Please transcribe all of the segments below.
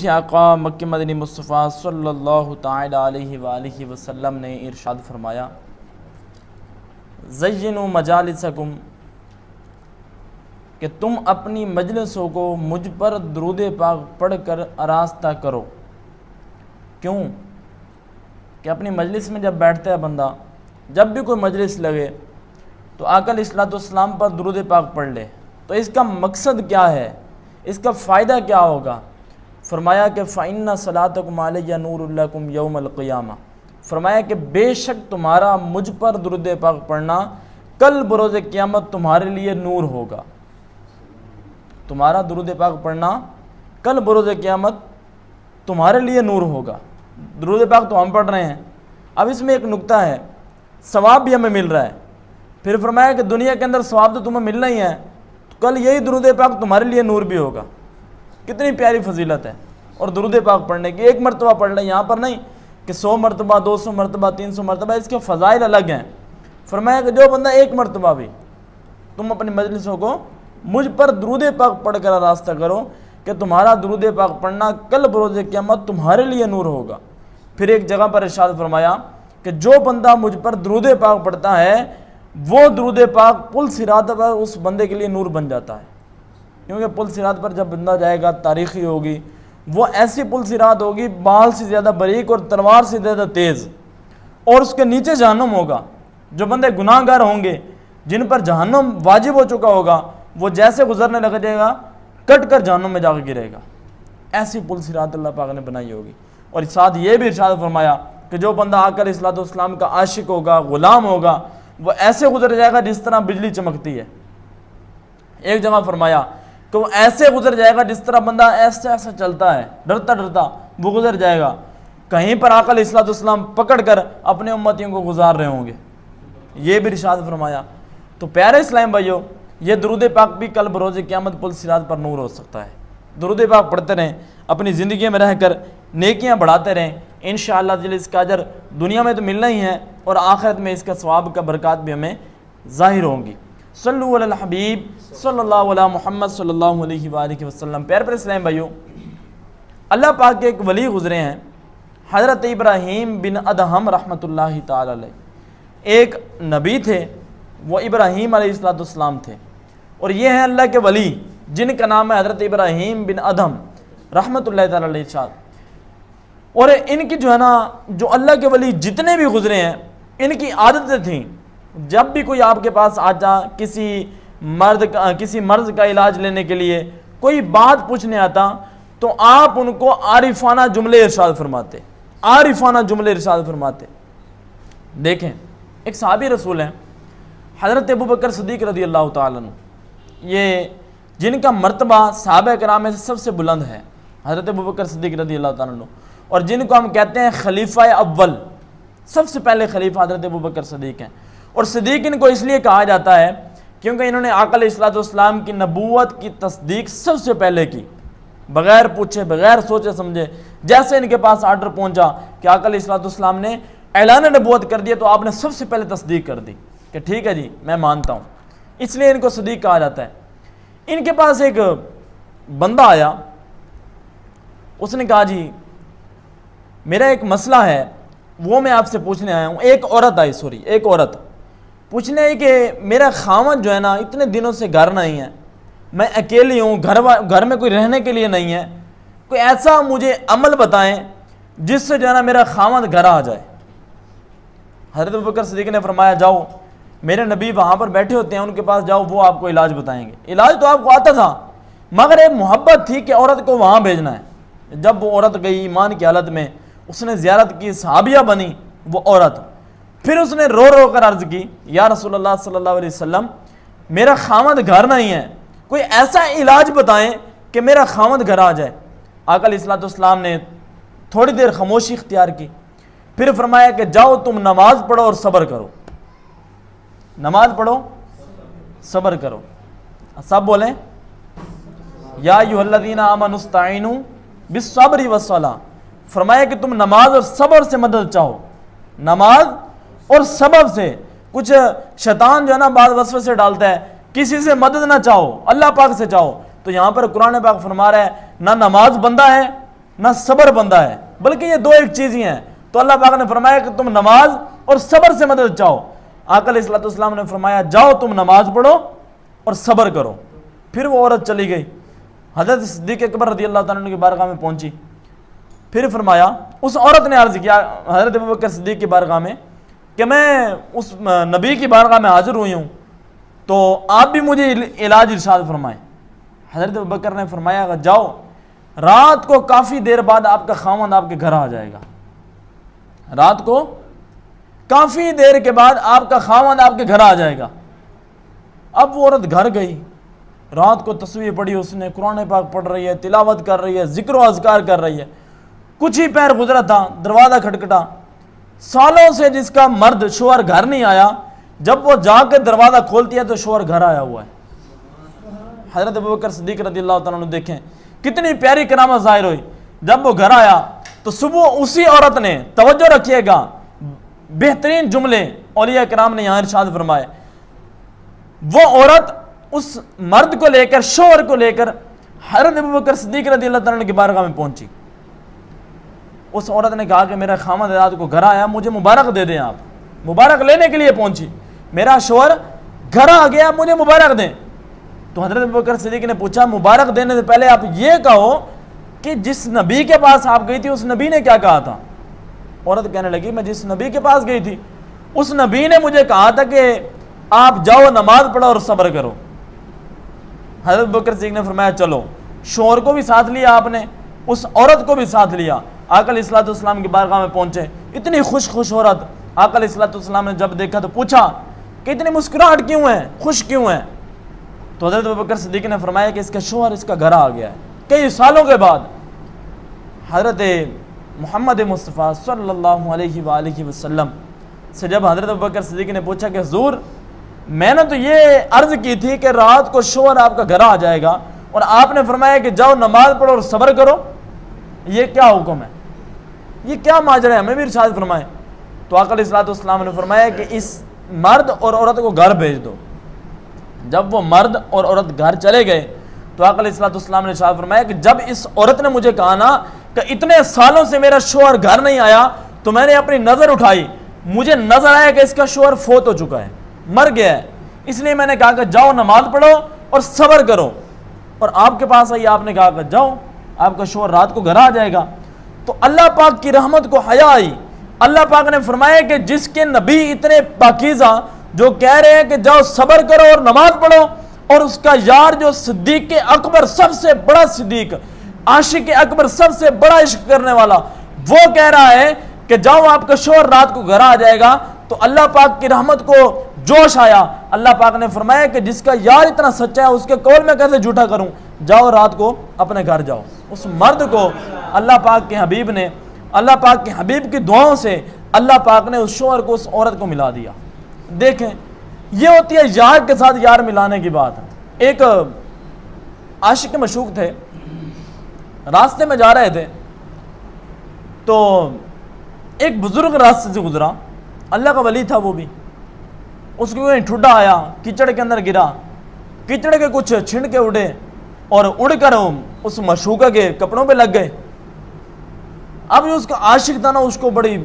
हमारे आका मक्की मदनी मुस्तफ़ा सल्लल्लाहु ताला अलैहि वसल्लम ने इरशाद फरमाया, ज़य्यिनु मजालिसकुम, कि तुम अपनी मजलिसों को मुझ पर दुरूद पाक पढ़ कर आरास्ता करो। क्यों? कि अपनी मजलिस में जब बैठता है बंदा, जब भी कोई मजलिस लगे तो आका अलैहिस्सलाम पर दुरूद पाक पढ़ ले। तो इसका मकसद क्या है, इसका फ़ायदा क्या होगा? फरमाया कि फ़इन्ना सलातकुम अलैया नूरुल लकुम यौमल क़ियामा, फरमाया कि बेशक तुम्हारा मुझ पर दुरूद पाक पढ़ना कल बरोज़ क़यामत तुम्हारे लिए नूर होगा। तुम्हारा दुरूद पाक पढ़ना कल बरोज़ क़यामत तुम्हारे लिए नूर होगा। दुरूद पाक तो हम पढ़ रहे हैं, अब इसमें एक नुक्ता है, सवाब भी हमें मिल रहा है। फिर फरमाया कि दुनिया के अंदर सवाब तो तुम्हें मिलना ही है, तो कल यही दुरूद पाक तुम्हारे लिए नूर भी होगा। कितनी प्यारी फजीलत है। और दुरूद पाक पढ़ने की एक मरतबा पढ़ लें, यहाँ पर नहीं कि 100 मरतबा 200 मरतबा 300 मरतबा, इसके फ़ज़ाइल अलग हैं। फरमाया कि जो बंदा एक मरतबा भी तुम अपनी मजलिसों को मुझ पर दुरूद पाक पढ़ कर रास्ता करो कि तुम्हारा दुरूद पाक पढ़ना कल बरोज़ क़यामत तुम्हारे लिए नूर होगा। फिर एक जगह पर इरशाद फरमाया कि जो बंदा मुझ पर दुरूद पाक पढ़ता है वो दुरूद पाक पुल सिरात पर उस बंदे के लिए नूर बन जाता है। क्योंकि पुल सिरात पर जब बंदा जाएगा तारीख़ी होगी, वो ऐसी पुल सिरात होगी बाल से ज़्यादा बारीक और तलवार से ज़्यादा तेज़, और उसके नीचे जहन्नुम होगा। जो बंदे गुनाहगार होंगे, जिन पर जहन्नुम वाजिब हो चुका होगा, वो जैसे गुजरने लग जाएगा कट कर जहन्नुम में जाकर गिरेगा। ऐसी पुल सिरात अल्लाह पाक ने बनाई होगी। और साथ ये भी इरशाद फरमाया कि जो बंदा आका अलैहिस्सलाम का आशिक होगा, ग़ुलाम होगा, वो ऐसे गुजर जाएगा जिस तरह बिजली चमकती है। एक जगह फरमाया कि वो ऐसे गुजर जाएगा जिस तरह बंदा ऐसे ऐसा चलता है डरता डरता वो गुजर जाएगा। कहीं पर आका अलैहिस्सलाम पकड़ कर अपने उम्मतियों को गुजार रहे होंगे। ये भी इरशाद फरमाया। तो प्यारे इस्लाम भाइयों, ये दुरूद पाक भी कल बरोज़ क़यामत पुल सिरात पर नूर हो सकता है। दुरूद पाक पढ़ते रहें, अपनी ज़िंदगी में रहकर नेकियां बढ़ाते रहें। इंशाअल्लाह ताला इसका अजर दुनिया में तो मिलना ही है और आखिरत में इसका सवाब का बरकत भी हमें ज़ाहिर होंगी। सल्लु अला हबीब सल्लल्लाहु अला मुहम्मद सल्लल्लाहु अलैहि वसल्लम। प्यारे इस्लाम भाइयों, अल्लाह पाक के एक वली गुज़रे हैं, हज़रत इब्राहीम बिन अदहम रहमतुल्लाहि ताला अलैह। एक नबी थे, वो इब्राहीम अलैहिस्सलाम थे, और ये हैं अल्लाह के वली जिनका नाम है हज़रत इब्राहीम बिन अदहम रहमतुल्लाहि ताला अलैह। और इनकी जो है ना, जो अल्लाह के वली जितने भी गुज़रे हैं, इनकी आदतें थीं, जब भी कोई आपके पास आता किसी मर्ज़ का इलाज लेने के लिए, कोई बात पूछने आता, तो आप उनको आरिफाना जुमले इरशाद फरमाते, आरिफाना जुमले इरशाद फरमाते। देखें, एक सहाबी रसूल हैं हज़रत अबू बकर सिद्दीक़ रज़ियल्लाहु ताला अन्हु, ये जिनका मर्तबा सहाबा किराम में से सबसे बुलंद है, हज़रत अबू बकर सिद्दीक़ रज़ियल्लाहु ताला अन्हु, और जिनको हम कहते हैं खलीफा अव्वल, सबसे पहले खलीफा हज़रत अबू बकर सिद्दीक़ हैं। और सिद्दीक़ इनको इसलिए कहा जाता है क्योंकि इन्होंने आका अलैहिस्सलाम की नबूवत की तस्दीक सबसे पहले की, बग़ैर पूछे बग़ैर सोचे समझे। जैसे इनके पास आर्डर पहुंचा कि आका अलैहिस्सलाम ने ऐलान नबूवत कर दिया, तो आपने सबसे पहले तस्दीक कर दी कि ठीक है जी, मैं मानता हूँ। इसलिए इनको सिद्दीक़ कहा जाता है। इनके पास एक बंदा आया, उसने कहा जी मेरा एक मसला है, वो मैं आपसे पूछने आया हूँ। एक औरत आई, एक औरत पूछने आई कि मेरा खामद जो है ना, इतने दिनों से घर नहीं है, मैं अकेली हूँ, घर में कोई रहने के लिए नहीं है, कोई ऐसा मुझे अमल बताएं जिससे जो है ना मेरा खामद घर आ जाए। हज़रत अबू बकर सिद्दीक़ ने फरमाया, जाओ मेरे नबी वहाँ पर बैठे होते हैं, उनके पास जाओ, वो आपको इलाज बताएंगे। इलाज तो आपको आता था, मगर एक मोहब्बत थी कि औरत को वहाँ भेजना है। जब वो औरत गई ईमान की हालत में, उसने ज़ियारत की, सहाबिया बनी वो औरत। फिर उसने रो रो कर अर्ज़ की, या रसूलल्लाह सल्लल्लाहु अलैहि वसल्लम, मेरा खामद घर नहीं है, कोई ऐसा इलाज बताएं कि मेरा खामद घर आ जाए। आका अलैहिस्सलाम ने थोड़ी देर खामोशी इख्तियार की, फिर फरमाया कि जाओ तुम नमाज पढ़ो और सब्र करो, नमाज पढ़ो सब्र करो। सब बोलें या अय्युहल्लज़ीना आमनुस्ताइनु बिस्सब्रि वस्सलाह। फरमाया कि तुम नमाज और सब्र से मदद चाहो, नमाज और सब्र से। कुछ शैतान जो है ना बाद वसवसे से डालता है, किसी से मदद ना चाहो, अल्लाह पाक से चाहो। तो यहाँ पर कुरान पाक फरमा रहा है, ना नमाज बंदा है ना सबर बंदा है, बल्कि ये दो एक चीज ही हैं। तो अल्लाह पाक ने फरमाया कि तुम नमाज और सबर से मदद चाहो। आका अलैहिस्सलाम ने फरमाया जाओ तुम नमाज पढ़ो और सबर करो। फिर वो औरत चली गई, हज़रत सिद्दीक़ अकबर रज़ियल्लाहु ताला अन्हु की बारगाह में पहुंची। फिर फरमाया, उस औरत ने अर्ज़ किया हज़रत अबू बकर सिद्दीक़ की बारगाह में कि मैं उस नबी की बारगाह में हाजिर हुई हूँ, तो आप भी मुझे इलाज इरशाद फरमाएं। हज़रत अबू बकर ने फरमाया जाओ, रात को काफ़ी देर बाद आपका खामद आपके घर आ जाएगा। रात को काफ़ी देर के बाद आपका खामद आपके घर आ जाएगा। अब वो औरत घर गई, रात को तस्वीर पढ़ी उसने, कुरान पाक पढ़ रही है, तिलावत कर रही है, जिक्र अज़कार कर रही है। कुछ ही पैर गुजरा था, दरवाज़ा खटखटा। सालों से जिसका मर्द शोहर घर नहीं आया, जब वो जाकर दरवाज़ा खोलती है तो शोहर घर आया हुआ है। हज़रत अबू बकर सिद्दीक़ रज़ियल्लाहु ताला अन्हु देखें कितनी प्यारी करामत ज़ाहिर हुई। जब वो घर आया तो सुबह उसी औरत ने, तवज्जो रखिएगा, बेहतरीन जुमले औलिया किराम ने यहाँ इरशाद फरमाए। वो औरत उस मर्द को लेकर, शोहर को लेकर हज़रत अबू बकर सिद्दीक़ रज़ियल्लाहु ताला अन्हु की बारगाह में पहुंची। उस औरत ने कहा कि मेरा खामद रात को घर आया, मुझे मुबारक दे दें। आप मुबारक लेने के लिए पहुंची, मेरा शोहर घर आ गया, मुझे मुबारक दें। तो हज़रत अबू बकर सिद्दीक़ ने पूछा, मुबारक देने से पहले आप ये कहो कि जिस नबी के पास आप गई थी उस नबी ने क्या कहा था। औरत कहने लगी, मैं जिस नबी के पास गई थी उस नबी ने मुझे कहा था कि आप जाओ नमाज पढ़ो और सब्र करो। हज़रत अबू बकर सिद्दीक़ ने फरमाया चलो। शोहर को भी साथ लिया आपने, उस औरत को भी साथ लिया, आका अलैहिस्सलाम की बारगाह में पहुंचे। इतनी खुश औरत। आका अलैहिस्सलाम ने जब देखा तो पूछा कि इतनी मुस्कुराहट क्यों है, खुश क्यों है। तो हज़रत अबू बकर सिद्दीक़ ने फरमाया कि इसका शोहर इसका घर आ गया है। कई सालों के बाद हज़रत मोहम्मद मुस्तफ़ा सल्लल्लाहु अलैहि वसल्लम से जब हज़रत अबू बकर सिद्दीक़ ने पूछा कि हुज़ूर, मैंने तो ये अर्ज़ की थी कि रात को शोहर आपका घर आ जाएगा और आपने फरमाया कि जाओ नमाज पढ़ो और सब्र करो, ये क्या हुक्म है, ये क्या माजरा है, हमें भी इरशाद फरमाए। तो आका अलैहिस्सलाम ने फरमाया कि इस मर्द और औरत को घर भेज दो। जब वो मर्द और औरत घर चले गए तो आका अलैहिस्सलाम ने इरशाद फरमाया कि जब इस औरत ने मुझे कहा ना कि इतने सालों से मेरा शोहर घर नहीं आया, तो मैंने अपनी नज़र उठाई, मुझे नजर आया कि इसका शोहर फोत हो चुका है, मर गया है। इसलिए मैंने कहा कि जाओ नमाज पढ़ो और सब्र करो, और आपके पास आई, आपने कहा कि जाओ आपका शोहर रात को घर आ जाएगा। तो अल्लाह पाक की रहमत को हया आई। अल्लाह पाक ने फरमाया कि जिसके नबी इतने पाकीज़ा जो कह रहे हैं कि जाओ सब्र करो और नमाज पढ़ो, और उसका यार जो सिद्दीक अकबर, सबसे बड़ा सिद्दीक, आशिक अकबर, सबसे बड़ा इश्क करने वाला, वो कह रहा है कि जाओ आपका शोहर रात को घर आ जाएगा। तो अल्लाह पाक की रहमत को जोश आया। अल्लाह पाक ने फरमाया कि जिसका यार इतना सच्चा है उसके कौल में कैसे झूठा करूं, जाओ रात को अपने घर जाओ। उस मर्द को अल्लाह पाक के हबीब ने, अल्लाह पाक के हबीब की दुआओं से अल्लाह पाक ने उस शोहर को, उस औरत को मिला दिया। देखें, ये होती है यार के साथ यार मिलाने की बात। एक आशिक मशूक थे, रास्ते में जा रहे थे तो एक बुजुर्ग रास्ते से गुजरा, अल्लाह का वली था वो भी। उसको कोई ठुड्डा आया, कीचड़ के अंदर गिरा, कीचड़ के कुछ छिड़के उड़े और उड़कर उस मशूका के कपड़ों पे लग गए। अब उसका आशिक था ना, उसको बड़ी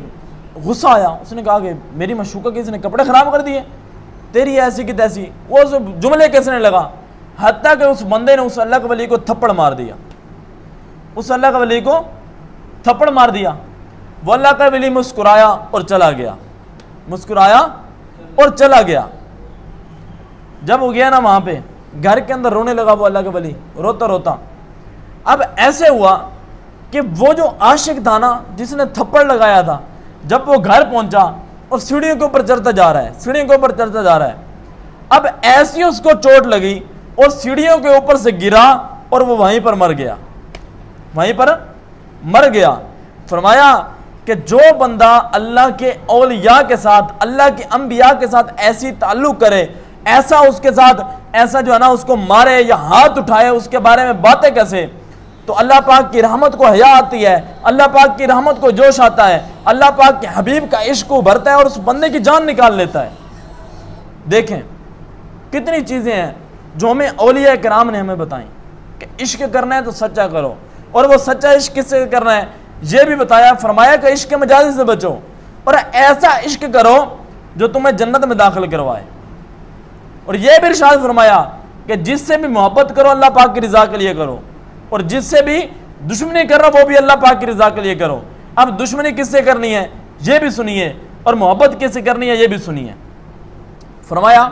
गुस्सा आया। उसने कहा कि मेरी मशूका के इसने कपड़े खराब कर दिए, तेरी ऐसी की तैसी। वो उस जुमले कैसने लगा, हत्ता कि उस बंदे ने उस अल्लाह के वली को थप्पड़ मार दिया। उस अल्लाह के वली को थप्पड़ मार दिया। वो अल्लाह का वली मुस्कुराया और चला गया, मुस्कुराया और चला गया। जब वो गया ना वहां पे, घर के अंदर रोने लगा वो अल्लाह के वली, रोता रोता। अब ऐसे हुआ कि वो जो आशिक था ना, जिसने थप्पड़ लगाया था, जब वो घर पहुंचा और सीढ़ियों के ऊपर चढ़ता जा रहा है, सीढ़ियों के ऊपर चढ़ता जा रहा है। अब ऐसी उसको चोट लगी और सीढ़ियों के ऊपर से गिरा और वो वहीं पर मर गया, वहीं पर मर गया। फरमाया कि जो बंदा अल्लाह के औलिया के साथ, अल्लाह के अंबिया के साथ ऐसी ताल्लुक करे, ऐसा उसके साथ, ऐसा जो है ना उसको मारे या हाथ उठाए, उसके बारे में बातें कैसे, तो अल्लाह पाक की रहमत को हया आती है, अल्लाह पाक की रहमत को जोश आता है, अल्लाह पाक के हबीब का इश्क उभरता है और उस बंदे की जान निकाल लेता है। देखें कितनी चीज़ें हैं जो हमें औलिया किराम ने हमें बताई कि इश्क करना है तो सच्चा करो, और वो सच्चा इश्क किससे करना है ये भी बताया। फरमाया कि इश्क मजाजी से बचो और ऐसा इश्क करो जो तुम्हें जन्नत में दाखिल करवाए। और यह भी इरशाद फरमाया कि जिससे भी मोहब्बत करो अल्लाह पाक की रजा के लिए करो, और जिससे भी दुश्मनी करो वो भी अल्लाह पाक की रजा के लिए करो। अब दुश्मनी किससे करनी है ये भी सुनिए, और मोहब्बत किससे करनी है ये भी सुनिए। फरमाया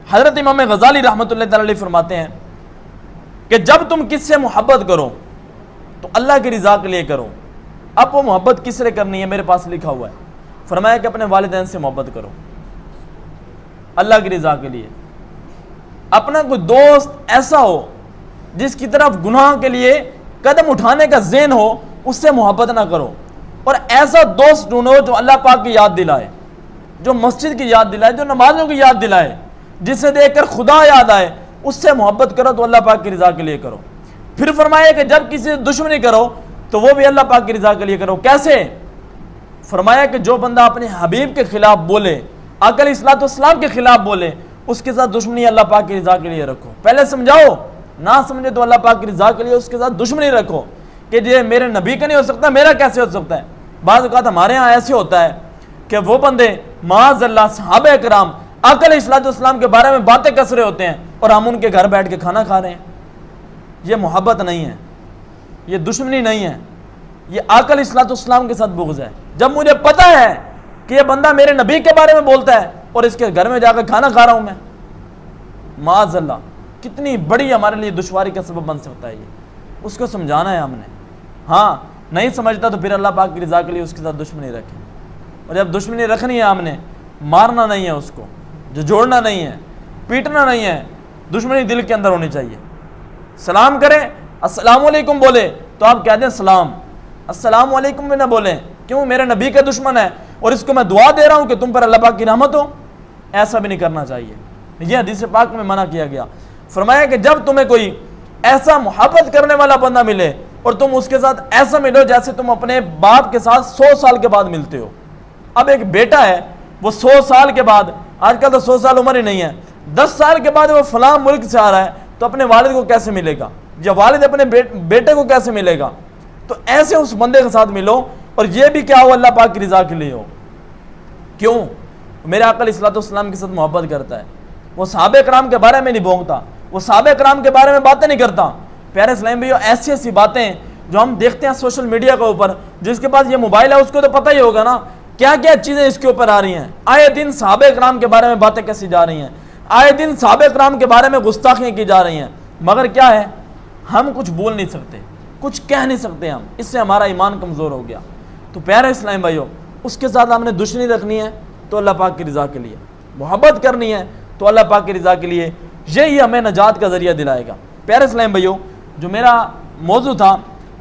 हजरत इमाम गजाली रहमतुल्लाह अलैहि फरमाते हैं कि जब तुम किससे मोहब्बत करो तो अल्लाह की रजा के लिए करो। अब वो मोहब्बत किससे करनी है मेरे पास लिखा हुआ है। फरमाया कि अपने वालिदैन से मोहब्बत करो अल्लाह की रजा के लिए। अपना कोई दोस्त ऐसा हो जिसकी तरफ गुनाह के लिए कदम उठाने का ज़हन हो, उससे मोहब्बत ना करो। और ऐसा दोस्त ढूंढो जो अल्लाह पाक की याद दिलाए, जो मस्जिद की याद दिलाए, जो नमाजों की याद दिलाए, जिसे देखकर खुदा याद आए, उससे मोहब्बत करो तो अल्लाह पाक की रजा के लिए करो। फिर फरमाया कि जब किसी से दुश्मनी करो तो वो भी अल्लाह पाक की रजा के लिए करो। कैसे? फरमाया कि जो बंदा अपने हबीब के खिलाफ बोले, आका अलैहिस्सलाम के खिलाफ बोले, उसके साथ दुश्मनी अल्लाह पाक की रजा के लिए रखो। पहले समझाओ, ना समझे तो अल्लाह पाक की रजा के लिए उसके साथ दुश्मनी रखो कि ये मेरे नबी का नहीं हो सकता, मेरा कैसे हो सकता है। बाज़ औक़ात हमारे यहाँ ऐसे होता है कि वो बंदे माअज़ल्लाह सहाबा किराम आका अलैहिस्सलाम के बारे में बातें कस रहे होते हैं और हम उनके घर बैठ के खाना खा रहे हैं। ये मोहब्बत नहीं है, ये दुश्मनी नहीं है, ये आका अलैहिस्सलाम के साथ बुग़्ज़ है। जब मुझे पता है कि ये बंदा मेरे नबी के बारे में बोलता है और इसके घर में जाकर खाना खा रहा हूं मैं, माअज़ल्लाह कितनी बड़ी हमारे लिए दुश्वारी का सबब बन सकता है। ये उसको समझाना है हमने। हाँ, नहीं समझता तो फिर अल्लाह पाक की रज़ा के लिए उसके साथ दुश्मनी रखें। और जब दुश्मनी रखनी है हमने, मारना नहीं है उसको, जो जोड़ना नहीं है, पीटना नहीं है, दुश्मनी दिल के अंदर होनी चाहिए। सलाम करें, अस्सलामु अलैकुम बोले तो आप कह दें सलाम, अस्सलामु अलैकुम भी ना बोलें। क्यों? मेरे नबी का दुश्मन है और इसको मैं दुआ दे रहा हूं कि तुम पर अल्लाह पाक की रहमत हो। ऐसा भी नहीं करना चाहिए। यह हदीस पाक में मना किया गया। फरमाया कि जब तुम्हें कोई ऐसा मोहब्बत करने वाला बंदा मिले और तुम उसके साथ ऐसा मिलो जैसे तुम अपने बाप के साथ 100 साल के बाद मिलते हो। अब एक बेटा है, वो 100 साल के बाद, आजकल तो 100 साल उम्र ही नहीं है, 10 साल के बाद वो फलां मुल्क से आ रहा है, तो अपने वालिद को कैसे मिलेगा, या वालिद अपने बेटे को कैसे मिलेगा। तो ऐसे उस बंदे के साथ मिलो, और ये भी क्या हो, अल्लाह पाक की रजा के लिए हो। क्यों? मेरे आका अलैहिस्सलाम के साथ मोहब्बत करता है, वो सहाबे कराम के बारे में नहीं भोंकता, वो सहाबे कराम के बारे में बातें नहीं करता। प्यारे इस्लाम भाइयों, ऐसी ऐसी बातें जो हम देखते हैं सोशल मीडिया के ऊपर, जिसके पास ये मोबाइल है उसको तो पता ही होगा ना क्या क्या चीज़ें इसके ऊपर आ रही हैं। आए दिन सहाबे कराम के बारे में बातें कैसी जा रही हैं, आए दिन सहाबे कराम के बारे में गुस्ताखियाँ की जा रही हैं। मगर क्या है, हम कुछ बोल नहीं सकते, कुछ कह नहीं सकते हम, इससे हमारा ईमान कमज़ोर हो गया। तो प्यारे इस्लाम भाइयों, उसके साथ हमने दुश्मनी रखनी है तो अल्लाह पाक की रज़ा के लिए, मोहब्बत करनी है तो अल्लाह पाक की रज़ा के लिए, यही हमें नजात का ज़रिया दिलाएगा। प्यारे इस्लाम भाइयों, जो मेरा मौजू था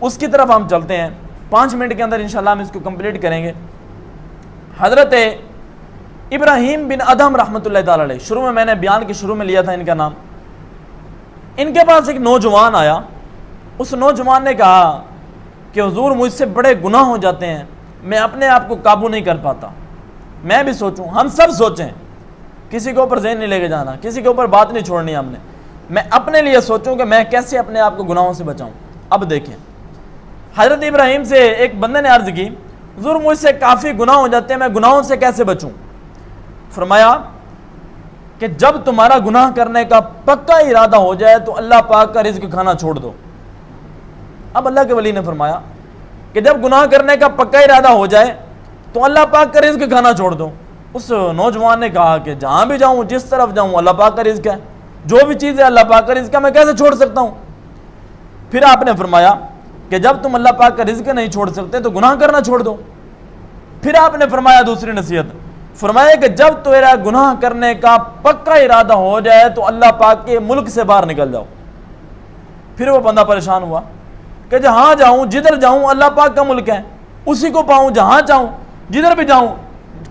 उसकी तरफ हम चलते हैं। 5 मिनट के अंदर इंशाल्लाह हम इसको कंप्लीट करेंगे। हज़रत इब्राहीम बिन अदहम रहमतुल्लाह ताला अलैह, शुरू में मैंने बयान के शुरू में लिया था इनका नाम। इनके पास एक नौजवान आया। उस नौजवान ने कहा कि हुजूर मुझसे बड़े गुनाह हो जाते हैं, मैं अपने आप को काबू नहीं कर पाता। मैं भी सोचूं, हम सब सोचें, किसी के ऊपर ज़हन नहीं लेके जाना, किसी के ऊपर बात नहीं छोड़नी हमने। मैं अपने लिए सोचूं कि मैं कैसे अपने आप को गुनाहों से बचाऊं। अब देखें, हज़रत इब्राहीम से एक बंदे ने अर्ज़ की, हुजूर मुझसे काफ़ी गुनाह हो जाते हैं, मैं गुनाहों से कैसे बचूं। फरमाया कि जब तुम्हारा गुनाह करने का पक्का इरादा हो जाए तो अल्लाह पाक का रिज़्क खाना छोड़ दो। अब अल्लाह के वली ने फरमाया कि जब गुनाह करने का पक्का इरादा हो जाए तो अल्लाह पाक का रिज़्क खाना छोड़ दो। उस नौजवान ने कहा कि जहाँ भी जाऊँ, जिस तरफ जाऊँ, अल्लाह पाक का रिज़्क है, जो भी चीज़ है अल्लाह पाक का रिज़्क है, मैं कैसे छोड़ सकता हूँ। फिर आपने फरमाया कि जब तुम अल्लाह पाक का रिज़्क नहीं छोड़ सकते तो गुनाह करना छोड़ दो। फिर आपने फरमाया दूसरी नसीहत, फरमाया कि जब तेरा गुनाह करने का पक्का इरादा हो जाए तो अल्लाह पाक के मुल्क से बाहर निकल जाओ। फिर वो बंदा परेशान हुआ कि जहाँ जाऊँ, जिधर जाऊँ, अल्लाह पाक का मुल्क है, उसी को पाऊँ जहाँ चाहूँ, जिधर भी जाऊँ,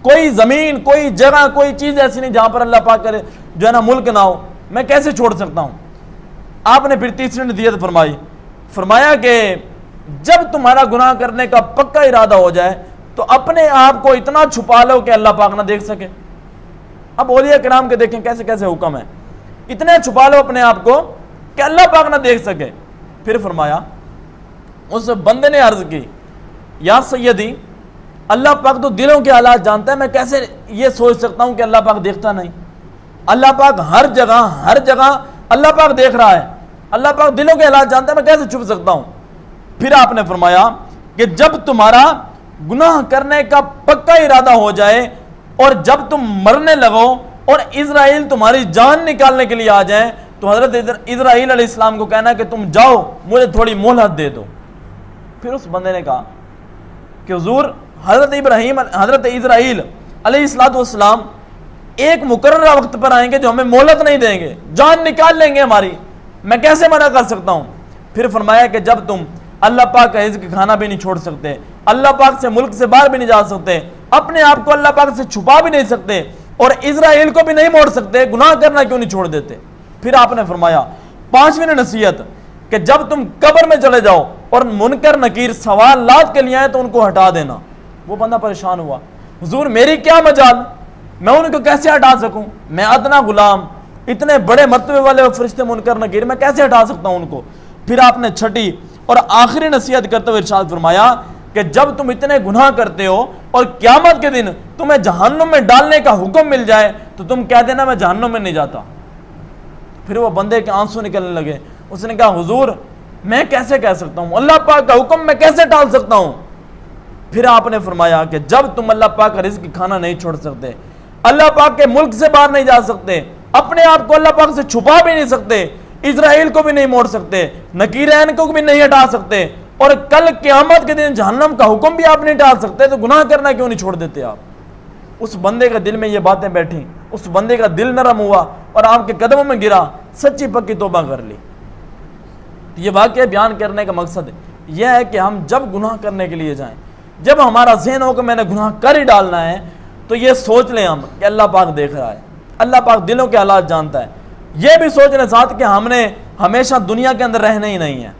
कोई ज़मीन, कोई जगह, कोई चीज़ ऐसी नहीं जहाँ पर अल्लाह पाक करे जो है ना मुल्क ना हो, मैं कैसे छोड़ सकता हूँ। आपने फिर तीसरी नसीहत फरमाई, फरमाया कि जब तुम्हारा गुनाह करने का पक्का इरादा हो जाए तो अपने आप को इतना छुपा लो कि अल्लाह पाक ना देख सके। अब औलिया किराम के देखें कैसे कैसे हुक्म है, इतने छुपा लो अपने आप को कि अल्लाह पाक ना देख सके। फिर फरमाया उस बंदे ने अर्ज की, या सैयदी, अल्लाह पाक तो दिलों के हालात जानता है, मैं कैसे ये सोच सकता हूं कि अल्लाह पाक देखता नहीं। अल्लाह पाक हर जगह अल्लाह पाक देख रहा है, अल्लाह पाक दिलों के हालात जानता है, मैं कैसे छुप सकता हूं। फिर आपने फरमाया कि जब तुम्हारा गुनाह करने का पक्का इरादा हो जाए और जब तुम मरने लगो और इजराइल तुम्हारी जान निकालने के लिए आ जाए, तो हजरत इजराइल अलैहिस्सलाम को कहना कि तुम जाओ, मुझे थोड़ी मोहलत दे दो। फिर उस बंदे ने कहा कि हुजूर, हजरत इजराइल अलैहिस्सलाम एक मुकर्रर वक्त पर आएंगे जो हमें मोहलत नहीं देंगे, जान निकाल लेंगे हमारी, मैं कैसे मना कर सकता हूं। फिर फरमाया कि जब तुम अल्लाह पाक का रिज़्क़ खाना भी नहीं छोड़ सकते, अल्लाह पाक से मुल्क से बाहर भी नहीं जा सकते, अपने आप को अल्लाह पाक से छुपा भी नहीं सकते और इजराइल को भी नहीं मोड़ सकते, गुनाह करना क्यों नहीं छोड़ देते। फिर आपने फरमाया 5वीं नसीहत कि जब तुम कब्र में चले जाओ और मुनकर नकीर सवालात के लिए आए तो उनको हटा देना। वो बंदा परेशान हुआ, हुजूर मेरी क्या मजाल, मैं उनको कैसे हटा सकूं, मैं अदना गुलाम, इतने बड़े मर्तबे वाले फरिश्ते मुनकर नकीर, मैं कैसे हटा सकता हूं उनको। फिर आपने छठी और आखिरी नसीहत करते हुए इरशाद फरमाया कि जब तुम इतने गुनाह करते हो और क़यामत के दिन तुम्हें जहन्नुम में डालने का हुक्म मिल जाए तो तुम कह देना मैं जहन्नुम में नहीं जाता। फिर वो बंदे के आंसू निकलने लगे, उसने कहा हुजूर मैं कैसे कह सकता हूं, अल्लाह पाक का हुक्म मैं कैसे टाल सकता हूं। फिर आपने फरमाया कि जब तुम अल्लाह पाक का रिज़्क़ खाना नहीं छोड़ सकते, अल्लाह पाक के मुल्क से बाहर नहीं जा सकते, अपने आप को अल्लाह पाक से छुपा भी नहीं सकते, इजराइल को भी नहीं मोड़ सकते, नकीरैन को भी नहीं हटा सकते और कल क़यामत के दिन जहन्नम का हुक्म भी आप नहीं टाल सकते, तो गुनाह करना क्यों नहीं छोड़ देते आप। उस बंदे के दिल में ये बातें बैठी, उस बंदे का दिल नरम हुआ और आपके कदमों में गिरा, सच्ची पक्की तौबा कर ली। ये वाक़या बयान करने का मकसद यह है कि हम जब गुनाह करने के लिए जाएं, जब हमारा ज़हन हो कि मैंने गुनाह कर ही डालना है, तो ये सोच लें हम कि अल्लाह पाक देख रहा है, अल्लाह पाक दिलों के हालात जानता है। ये भी सोच लें साथ कि हमने हमेशा दुनिया के अंदर रहना ही नहीं है,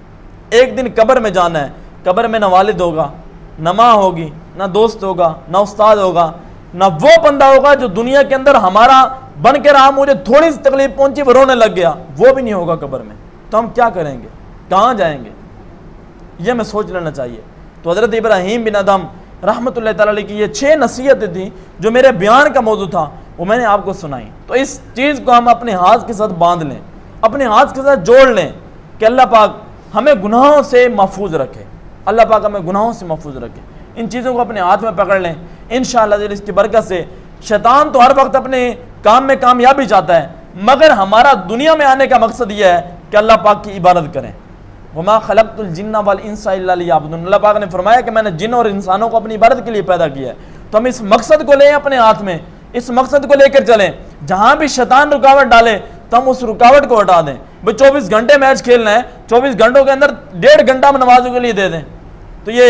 एक दिन कब्र में जाना है। कब्र में ना वालिद होगा, ना माँ होगी, ना दोस्त होगा, ना उस्ताद होगा, ना वो बंदा होगा जो दुनिया के अंदर हमारा बन के रहा, मुझे थोड़ी सी तकलीफ पहुंची वो रोने लग गया, वो भी नहीं होगा कब्र में। तो हम क्या करेंगे, कहाँ जाएंगे, ये हमें सोच लेना चाहिए। तो हज़रत इब्राहीम बिन अदहम रहमतुल्लाह तआला अलैह की ये 6 नसीहतें थी जो मेरे बयान का मौजू था, वो मैंने आपको सुनाई। तो इस चीज़ को हम अपने हाथ के साथ बांध लें, अपने हाथ के साथ जोड़ लें कि अल्लाह पाक हमें गुनाहों से महफूज रखे, अल्लाह पाक हमें गुनाहों से महफूज रखे। इन चीज़ों को अपने हाथ में पकड़ लें, इंशाअल्लाह इसकी बरकत से। शैतान तो हर वक्त अपने काम में कामयाबी चाहता है, मगर हमारा दुनिया में आने का मकसद यह है कि अल्लाह पाक की इबादत करें। वमा खलक़तुल जिन्ना वल इंसा इल्ला लियअबुदून, अल्लाह पाक ने फरमाया कि मैंने जिन और इंसानों को अपनी इबादत के लिए पैदा किया है। तो हम इस मकसद को लें अपने हाथ में, इस मकसद को लेकर चलें। जहाँ भी शैतान रुकावट डाले तो हम उस रुकावट को हटा दें। भाई 24 घंटे मैच खेलना है, 24 घंटों के अंदर 1.5 घंटा हम नमाजों के लिए दे दें, तो ये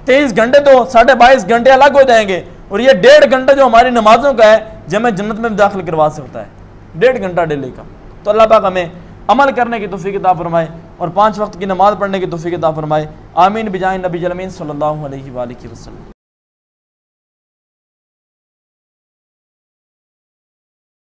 23 घंटे तो 22.5 घंटे अलग हो जाएंगे, और ये 1.5 घंटा जो हमारी नमाजों का है जो हमें जन्नत में दाखिल करवा सकता है, 1.5 घंटा डेली का। तो अल्लाह पाक हमें अमल करने की तौफीक अता फरमाए और 5 वक्त की नमाज पढ़ने की तौफीक अता फरमाए। आमीन बिजाए नबी अमीन सल्लल्लाहु अलैहि वसल्लम।